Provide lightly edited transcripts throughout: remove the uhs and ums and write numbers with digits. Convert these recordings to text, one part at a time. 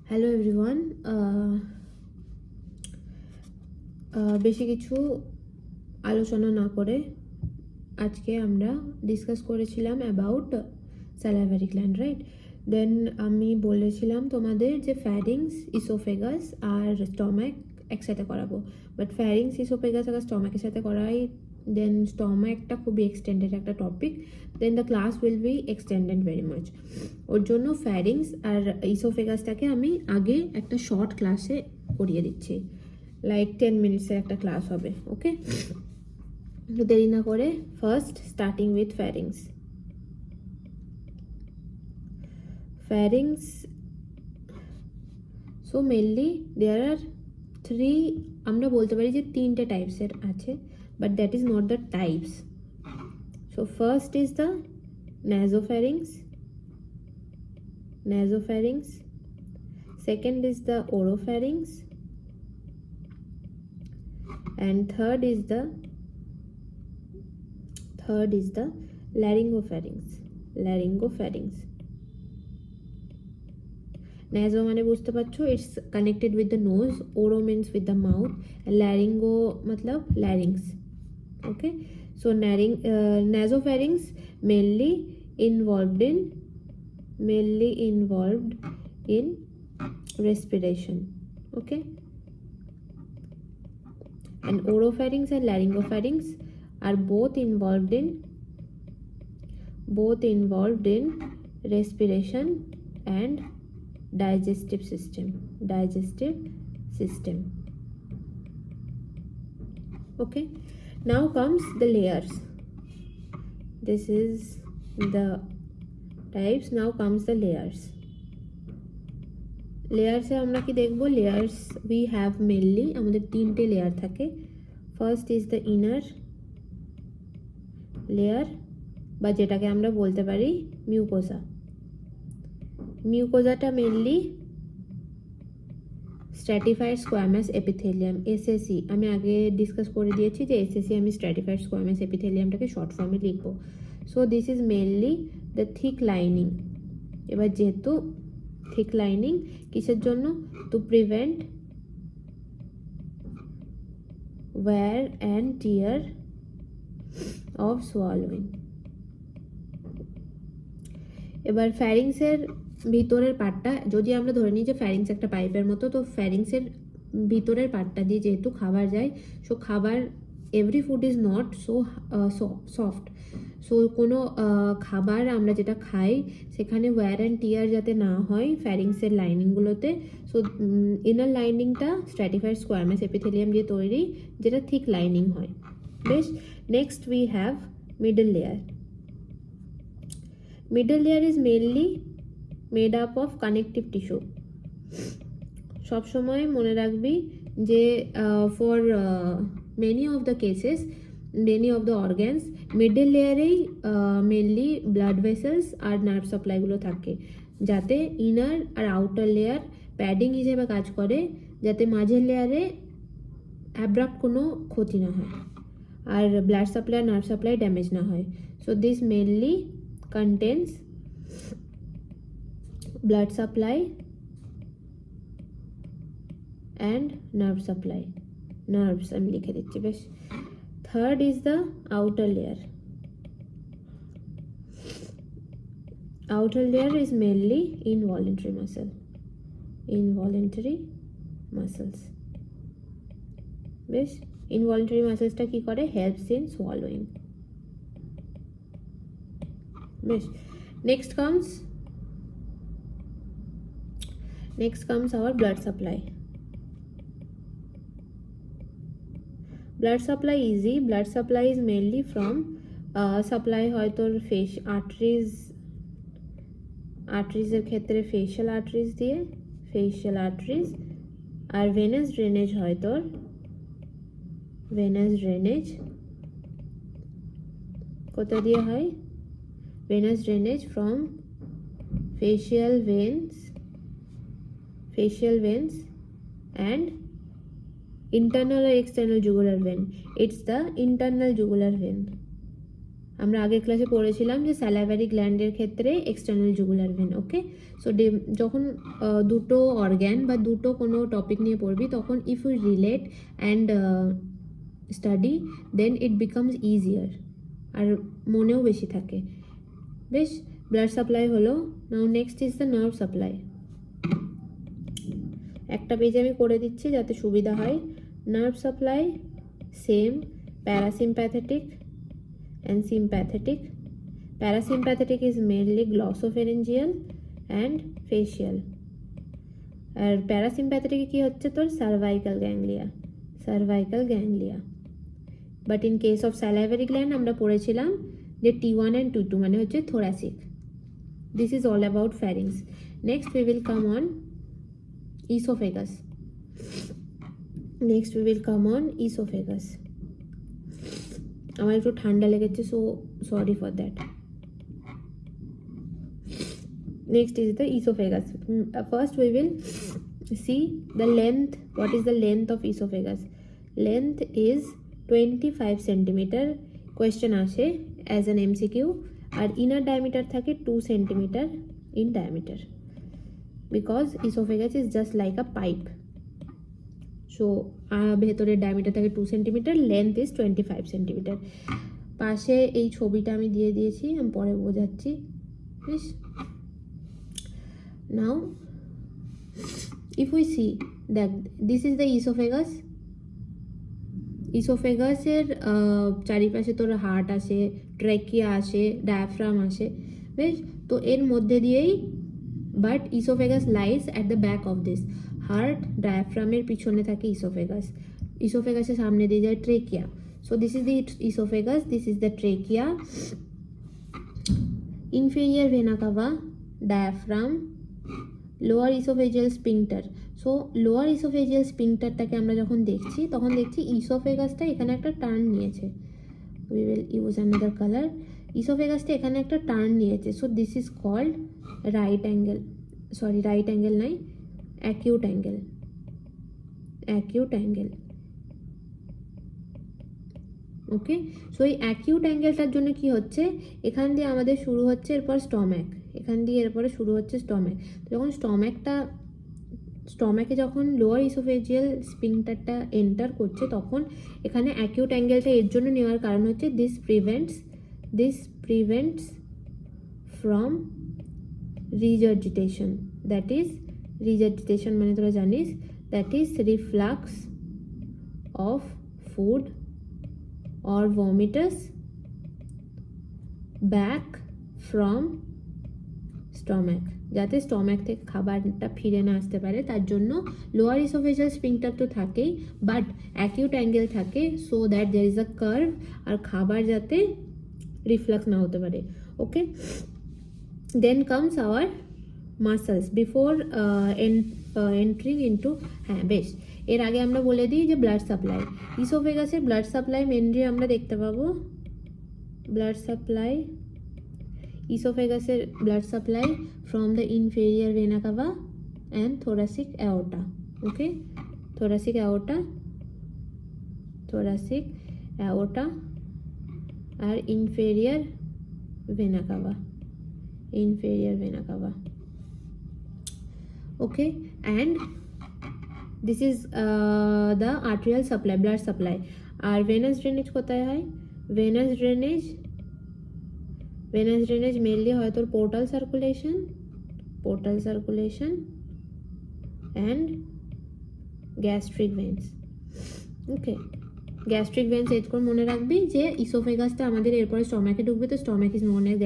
Hello everyone, বেশি কিছু আলোচনা না করে আজকে আমরা ডিসকাস করেছিলাম অ্যাবাউট স্যালাইভারি গ্ল্যান্ড, রাইট? দেন আমি বলেছিলাম তোমাদের যে ফ্যারিংস, ইসোফেগাস আর স্টমাক একসাথে করাবো, বাট ফ্যারিংস, ইসোফেগাস আর স্টমাকের সাথে করাই, দেন স্টমাকটা খুবই এক্সটেন্ডেড একটা topic, then the class will be extended very much. ওর জন্য ফ্যারিংস আর ইসোফেগাসটাকে আমি আগে একটা শর্ট ক্লাসে করিয়ে দিচ্ছি, লাইক 10 মিনিটসের একটা ক্লাস হবে, ওকে? তো দেরি না করে first starting with pharynx. Pharynx, so mainly there are three, আমরা বলতে পারি যে তিনটে টাইপসের আছে, but that is not the types. So first is the nasopharynx, second is the oropharynx, and third is the laryngopharynx. Naso মানে বুঝতে পারছো, it's connected with the nose, oro means with the mouth, and laryngo matlab larynx, okay? So nasopharynx mainly involved in respiration, okay? And oropharynx and laryngopharynx are both involved in respiration and digestive system, okay? Now comes the layers. This is the types. Now comes the layers. লেয়ার্সে আমরা কি দেখবো? Layers we have mainly, আমাদের তিনটে layer থাকে। First is the inner layer, বা যেটাকে আমরা বলতে পারি mucosa. মিউকোজাটা mainly stratified squamous epithelium, এসএসি। আমি আগে ডিসকাস করে দিয়েছি যে এসএসি আমি স্ট্র্যাটিফাইড স্কোয়ামাস এপিথেলিয়ামটাকে শর্ট ফর্মে লিখবো। So this is mainly the thick lining. এবার যেহেতু থিক লাইনিং কিসের জন্য? To prevent wear and tear of swallowing. এবার ফ্যারিংসের ভিতরের পার্টটা, যদি আমরা ধরে নিই যে ফ্যারিংস একটা পাইপের মতো, তো ফ্যারিংসের ভিতরের পার্টটা দিয়ে যেহেতু খাবার যায়, সো খাবার, every food is not so soft. So কোনো খাবার আমরা যেটা খাই সেখানে ওয়্যার অ্যান্ড টিয়ার যাতে না হয় ফ্যারিংসের লাইনিংগুলোতে, সো ইনার লাইনিংটা স্ট্র্যাটিফাইড স্কোয়ামাস এপিথেলিয়াম দিয়ে তৈরি, যেটা থিক লাইনিং হয়। বেশ, next we have middle layer. Middle layer is mainly made up of connective tissue. সবসময় মনে রাখবি যে for many of the cases, many of the organs, middle লেয়ারেই মেনলি ব্লাড ভেসেলস আর নার্ভ সাপ্লাইগুলো থাকে, যাতে ইনার আর আউটার লেয়ার প্যাডিং হিসেবে কাজ করে, যাতে মাঝের লেয়ারে অ্যাব্রাপ্ট কোনো ক্ষতি না হয় আর ব্লাড সাপ্লাই আর নার্ভ সাপ্লাই ড্যামেজ না হয়। So this mainly contains blood supply and nerve supply. Nerves আমি লিখে দিচ্ছি, বেশ। Third is the outer layer. Outer layer is mainly involuntary muscles. বেশ, involuntary musclesটা কি করে? Helps in swallowing. বেশ, next comes our blood supply. Blood supply easy. Blood supply is mainly from supply হয় তোর আর্টারিজের ক্ষেত্রে ফেশিয়াল আর্টারিজ, আর venous drainage হয় তোর কোথা দিয়ে হয়? Venous drainage from facial veins and internal or external jugular vein. It's the internal jugular vein. আমরা আগের ক্লাসে পড়েছিলাম যে স্যালাইভারি গ্ল্যান্ডের ক্ষেত্রে এক্সটার্নাল জুগুলার ভেন। ওকে, সো যখন দুটো অর্গ্যান বা দুটো কোনো টপিক নিয়ে পড়বি তখন if you relate and study then it becomes easier, আর মনেও বেশি থাকে। বেশ, ব্লাড সাপ্লাই হলো। Now next is the nerve supply. একটা পেজে আমি করে দিচ্ছি যাতে সুবিধা হয়। Nerve supply same, parasympathetic and sympathetic. Parasympathetic is mainly glossopharyngeal and facial. আর প্যারাসিম্প্যাথেটিক কি হচ্ছে তোর cervical ganglia. But in case of salivary gland আমরা পড়েছিলাম যে T1 and T2 মানে হচ্ছে thoracic. This is all about pharynx. Next we will come on esophagus. আমার একটু ঠান্ডা লেগেছে, so sorry for that. Next is the esophagus. First we will see the length. What is the length of esophagus? Length is 25 centimeter. Question আসে as an MCQ. আর inner diameter থাকে 2 centimeter in diameter because esophagus is just like a pipe. So ভেতরের diameter থাকে 2 centimetre, length is 25 centimetre. পাশে এই ছবিটা আমি দিয়ে দিয়েছি, আমি পরে বোঝাচ্ছি। বেশ, now if we see that this is the oesophagus. ইসোফেগাসের চারিপাশে তোর হার্ট আসে, ট্রেকিয়া আসে, ডায়াফ্রাম আসে। বেশ, তো এর মধ্যে দিয়েই, but oesophagus lies at the back of this. Heart ডায়াফ্রামের পিছনে থাকে ইসোফেগাসের সামনে দিয়ে যায় trachea. So this is the oesophagus, this is the trachea, inferior vena cava, diaphragm, lower oesophageal sphincter. So lower oesophageal স্পিংটারটাকে আমরা যখন দেখছি তখন দেখছি ইসোফেগাসটা এখানে একটা টার্ন নিয়েছে। We will use another colour. ইসোফেগাসটা এখানে একটা টার্ন নিয়েছে, so this is called right angle নাই, acute angle. ওকে, সো এই অ্যাকিউট অ্যাঙ্গেলটার জন্য কি হচ্ছে, এখান দিয়ে আমাদের শুরু হচ্ছে, এরপর স্টম্যাক, এখান দিয়ে এরপরে শুরু হচ্ছে স্টম্যাক। যখন স্টম্যাকে যখন লোয়ার ইসোফেজিয়াল স্পিংটারটা এন্টার করছে তখন এখানে অ্যাকিউট অ্যাঙ্গেলটা এর জন্য নেওয়ার কারণ হচ্ছে this prevents from regurgitation. That is regurgitation মানে তোরা জানিস, that is reflux of food or vomitus back from stomach, যাতে স্টমাক থেকে খাবারটা ফিরে না আসতে পারে তার জন্য লোয়ার ইসোফেজিয়াল স্পিংটার তো থাকেই, বাট অ্যাকিউট অ্যাঙ্গেল থাকে so that there is a curve, আর খাবার যাতে রিফ্লাক্স না হতে পারে। Okay, then comes our muscles before entering into, হ্যাঁ বেশ, এর আগে আমরা বলে দিই যে ব্লাড সাপ্লাই। ইসোফেগাসের ব্লাড সাপ্লাই মেনলি আমরা দেখতে পাবো, ইসোফেগাসের blood supply from the inferior vena cava and thoracic aorta. Okay, thoracic aorta আর inferior vena cava. Okay, and this is the arterial supply, blood supply. R venous drainage কোথায় হয়? venous drainage mainly হয় তোর portal circulation and gastric veins. Okay, gastric veins এরকম মনে রাখবি যে ইসোফেগাসটা আমাদের এরপরে স্টমাকে ঢুকবে, তো stomach is known as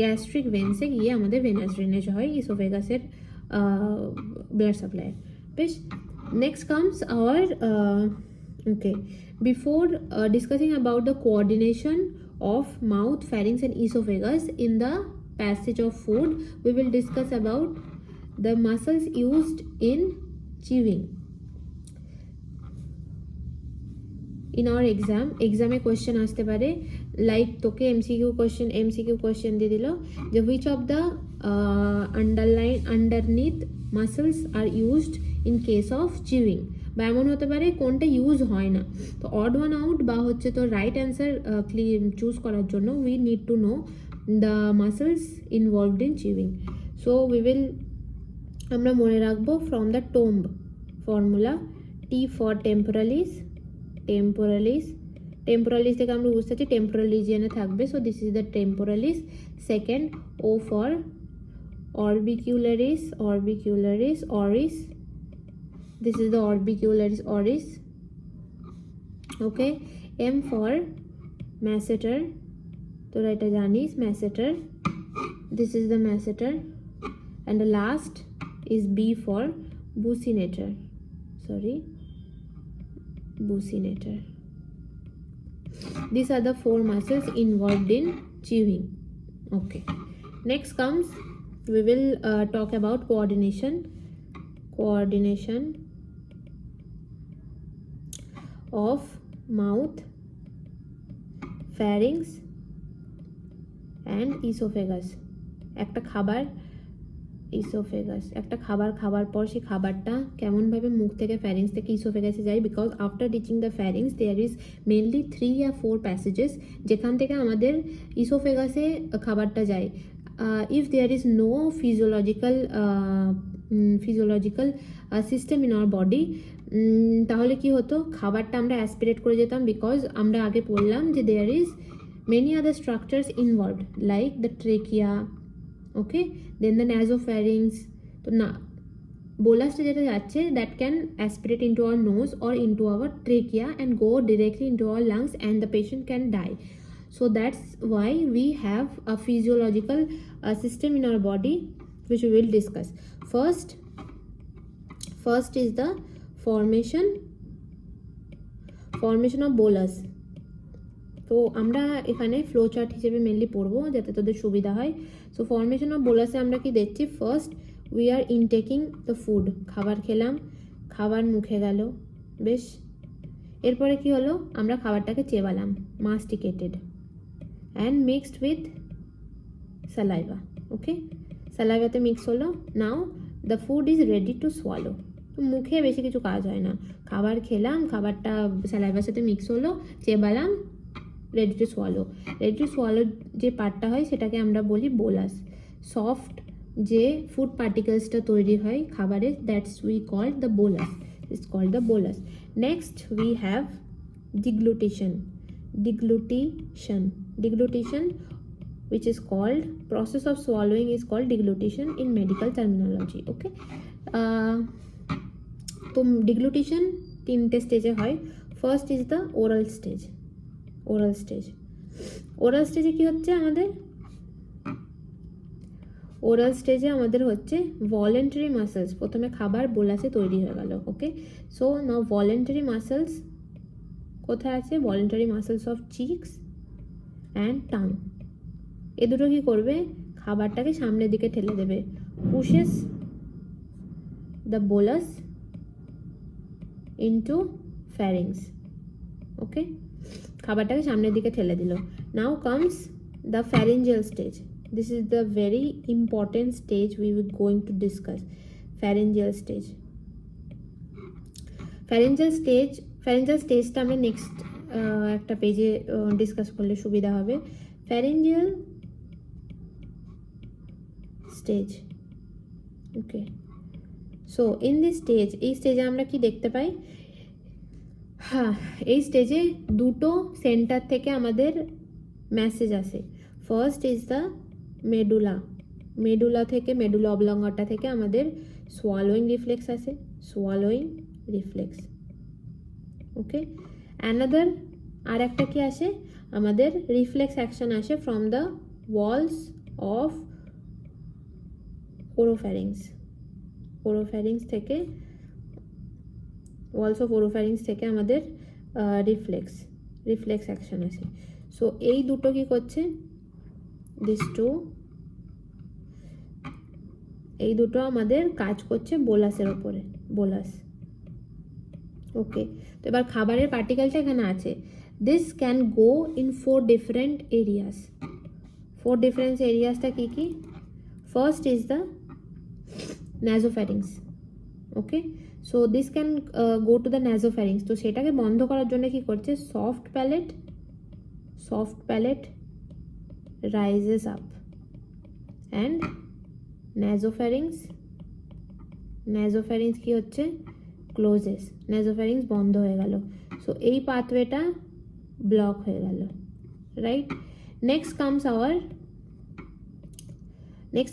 gastric ভেন্সে গিয়ে আমাদের ভেনাস ড্রেনেজ হয় ইসোফেগাসের ব্লাড সাপ্লাই। বেশ, next comes our okay, before discussing about the coordination of mouth, pharynx and esophagus in the passage of food, we will discuss about the muscles used in chewing. In our exam question আসতে পারে, like তোকে MCQ question দিয়ে দিল যে which of the underneath muscles are used in case of chewing, বা এমন হতে পারে কোনটা ইউজ হয় না। তো অড ওয়ান আউট বা হচ্ছে তো রাইট অ্যান্সার চুজ করার জন্য we need to know the muscles involved in chewing. So we will আমরা মনে রাখবো from the tomb formula, T for temporalis, temporalis, temporalis থেকে আমরা বুঝতে পারছি টেম্পোরাল রিজিয়নে থাকবে, so this is the temporalis. Second, O for orbicularis, orbicularis oris, this is the orbicularis oris. Okay, M for masseter, তোরা এটা জানিস masseter, this is the masseter. And the last is B for buccinator, sorry, buccinator. These are the four muscles involved in chewing. Okay, next comes we will talk about coordination of mouth, pharynx and esophagus. একটা খাবার esophagus, একটা খাবার খাবার পর সেই খাবারটা কেমনভাবে মুখ থেকে ফ্যারিংস থেকে ইসোফেগাসে যায়, because after reaching the pharynx there is mainly 3 or 4 passages যেখান থেকে আমাদের ইসোফেগাসে খাবারটা যায়। If there is no physiological system in our body, তাহলে কি হতো, খাবারটা আমরা অ্যাসপিরেট করে যেতাম, বিকজ আমরা আগে পড়লাম যে there is many other structures involved like the trachea, okay, then the nasopharynx. তো না, বোলাসটা যেটা যাচ্ছে that can aspirate into our nose or into our trachea and go directly into our lungs and the patient can die. So that's why we have a physiological system in our body which we will discuss. First is the formation of bolus. তো আমরা এখানে flow chart হিসেবে mainly পড়বো যাতে তোদের সুবিধা হয়। So formation of বোলাসে আমরা কি দেখছি, first we are intaking the food, খাবার খেলাম, খাবার মুখে গেল, বেশ, এরপরে কি হলো, আমরা খাবারটাকে চেবালাম, masticated and mixed with saliva, okay, স্যালাইভাতে মিক্স হলো, now the food is ready to swallow. তো মুখে বেশি কিছু কাজ হয় না, খাবার খেলাম, খাবারটা স্যালাইভার সাথে মিক্স হলো, চেবালাম, ready to swallow. Ready to swallow যে পার্টটা হয় সেটাকে আমরা বলি বোলাস। সফট যে ফুড পার্টিকেলসটা তৈরি হয় খাবারে, that's we called the bolus, it's called the bolus. Next we have deglutition, which is called process of swallowing is called deglutition in medical terminology. Okay, তো ডিগ্লুটিশন 3টে স্টেজে হয়। ফার্স্ট ইজ দ্য ওরাল স্টেজে কি হচ্ছে আমাদের, ওরাল স্টেজে আমাদের হচ্ছে ভলেন্টারি মাসেলস, প্রথমে খাবার বোলাসে তৈরি হয়ে গেল, okay. So now voluntary muscles কোথায় আছে, voluntary muscles of cheeks and tongue, এ দুটো কি করবে, খাবারটাকে সামনের দিকে ঠেলে দেবে, pushes the bolus into pharynx, okay, খাবারটাকে সামনের দিকে ঠেলে দিল। Now comes the pharyngeal stage, this is the very important stage we will going to discuss. Pharyngeal স্টেজটা আমরা নেক্সট একটা পেজে ডিসকাস করলে সুবিধা হবে। Pharyngeal stage, okay. So in this stage, এই স্টেজে আমরা কি দেখতে পাই, হ্যাঁ, এই স্টেজে দুটো সেন্টার থেকে আমাদের মেসেজ আসে। ফার্স্ট ইজ দ্য মেডুলা থেকে, মেডুলা অবলঙ্গাটা থেকে আমাদের সোয়ালোয়িং রিফ্লেক্স আসে, ওকে। অ্যানাদার আর একটা কি আসে, আমাদের রিফ্লেক্স অ্যাকশন আসে ফ্রম দ্য ওয়ালস অফ ওরোফ্যারিংস থেকে, থেকে আমাদের রিফ্লেক্স অ্যাকশন আসে। সো এই দুটো কি করছে, এই দুটো আমাদের কাজ করছে বোলাসের ওপরে, ওকে। তো এবার খাবারের পার্টিকেলটা এখানে আছে, this can go in 4 different areas. 4 different এরিয়াসটা কি? First is the nasopharynx, okay, so this can go to the nasopharynx. তো সেটাকে বন্ধ করার জন্য কি করছে, soft palate rises up and nasopharynx কি হচ্ছে, ক্লোজেস, নাসোফ্যারিংস বন্ধ হয়ে গেল। সো এই পাথওয়েটা ব্লক হয়ে গেল, রাইট। নেক্সট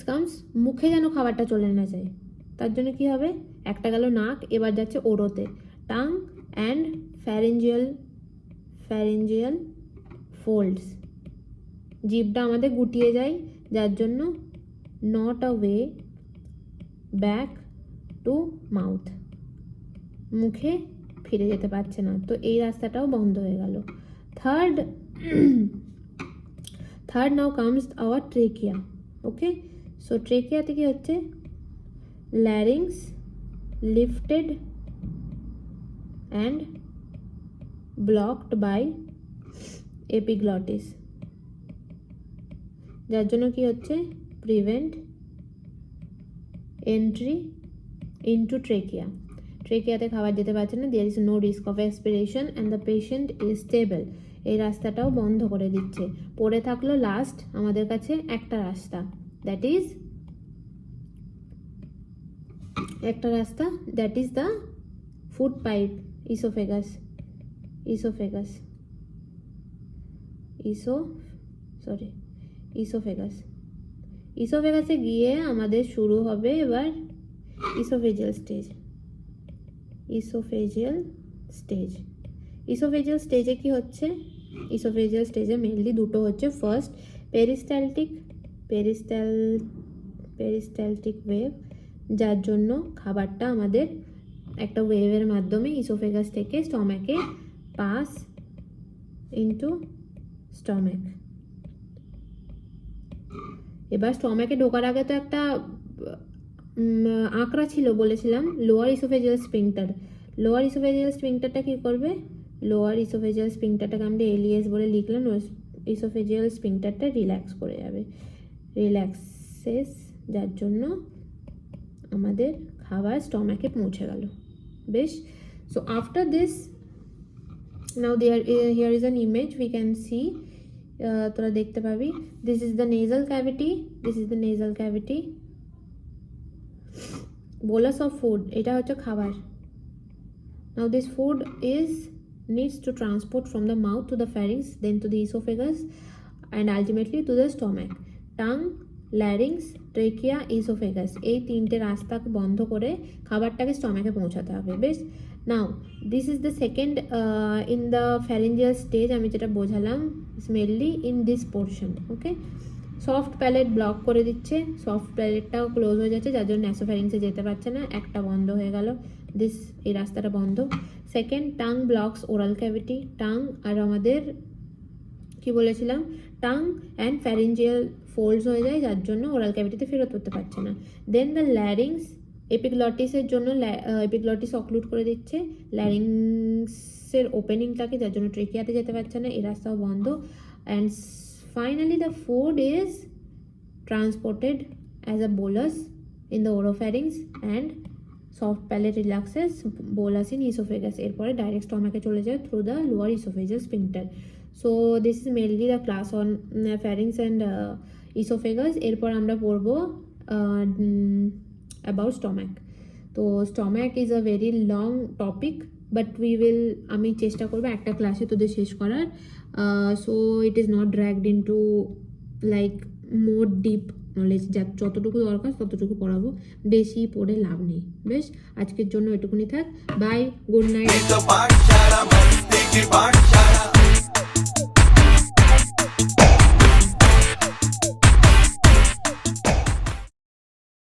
কামস মুখে যেন খাবারটা চলে না যায়, তার জন্য কি হবে, একটা গেল নাক, এবার যাচ্ছে ওরোতে, টাং অ্যান্ড ফ্যারিঞ্জিয়াল ফোল্ডস, জিভটা আমাদের গুটিয়ে যায়, যার জন্য not a way back to mouth, মুখে ফিরে যেতে পারছে না, তো এই রাস্তাটাও বন্ধ হয়ে গেল। Third now comes our trachea. Okay, so ট্রেকিয়াতে কি হচ্ছে, larynx lifted and blocked by epiglottis, যার জন্য কি হচ্ছে, প্রিভেন্ট এন্ট্রি ইনটু ট্রেকিয়াতে খাবার যেতে পারছে না, there is no risk of expiration and the patient is stable, এই রাস্তাটাও বন্ধ করে দিচ্ছে। পড়ে থাকলো লাস্ট আমাদের কাছে একটা রাস্তা, that is the food pipe, ইসোফেগাসে গিয়ে আমাদের শুরু হবে এবার ইসোফেজিয়াল স্টেজে কি হচ্ছে, ইসোফেজিয়াল স্টেজে মেনলি দুটো হচ্ছে, ফার্স্ট পেরিস্টালটিক ওয়েভ, যার জন্য খাবারটা আমাদের একটা ওয়েভের মাধ্যমে ইসোফেগাস থেকে স্টমাকে পাস ইনটু স্টমাক। এবার স্টমাকে ঢোকার আগে তো একটা আঁকড়া ছিল, বলেছিলাম লোয়ার ইসোফেজিয়াল স্ফিংটারটা কি করবে, লোয়ার ইসোফেজিয়াল স্ফিংটারটাকে আমরা এলিএস বলে লিখলাম, ইসোফেজিয়াল স্ফিংটারটা রিল্যাক্স করে যাবে, রিল্যাক্সেস, যার জন্য আমাদের খাবার স্টমাকে পৌঁছে গেল। বেশ, so after this now here is an image we can see, তোরা দেখতে পাবি, this is the nasal cavity, bolus of food, এটা হচ্ছে খাবার। Now this food needs to transport from the mouth to the pharynx, then to the esophagus and ultimately to the stomach. Tongue, larynx, trachea, esophagus, এই তিনটে রাস্তা বন্ধ করে খাবারটাকে স্টমাকে পৌঁছাতে হবে। বেশ, now this is the second in the pharyngeal stage, আমি যেটা বোঝালাম mainly in this portion. Okay, soft palate block করে দিচ্ছে, সফট প্যালেটটাও ক্লোজ হয়ে যাচ্ছে, যার জন্য ন্যাসোফ্যারিংসে যেতে পারছে না, একটা বন্ধ হয়ে গেল, এই রাস্তাটা বন্ধ। Second, tongue blocks oral cavity, tongue আর আমাদের কি বলেছিলাম, টাং অ্যান্ড ফ্যারিঞ্জিয়াল ফোল্ডস হয়ে যায়, যার জন্য ওরাল ক্যাভিটিতে ফেরত করতে পারছে না। দেন দ্য ল্যারিংস, এপিগ্লটিসের জন্য এপিগ্লটিস অক্লুড করে দিচ্ছে ল্যারিংসের ওপেনিংটাকে, যার জন্য ট্রেকিয়াতে যেতে পারছে না, এই রাস্তাও বন্ধ। And finally the food is transported as a bolus in the oropharynx and soft palate relaxes, bolus in esophagus, এরপরে direct stomach-এ চলে যায় through the lower esophageal sphincter. So this is mainly the class on pharynx and esophagus. এরপর আমরা পড়বো about stomach. তো stomach is a very long topic, but we will, আমি চেষ্টা করবো একটা ক্লাসে তোদের শেষ করার, so it is not dragged into like more deep knowledge, যতটুকু দরকার ততটুকু পড়াবো, বেশি পড়ে লাভ নেই। বেশ, আজকের জন্য এটুকুনি থাক, বাই, গুড নাইট।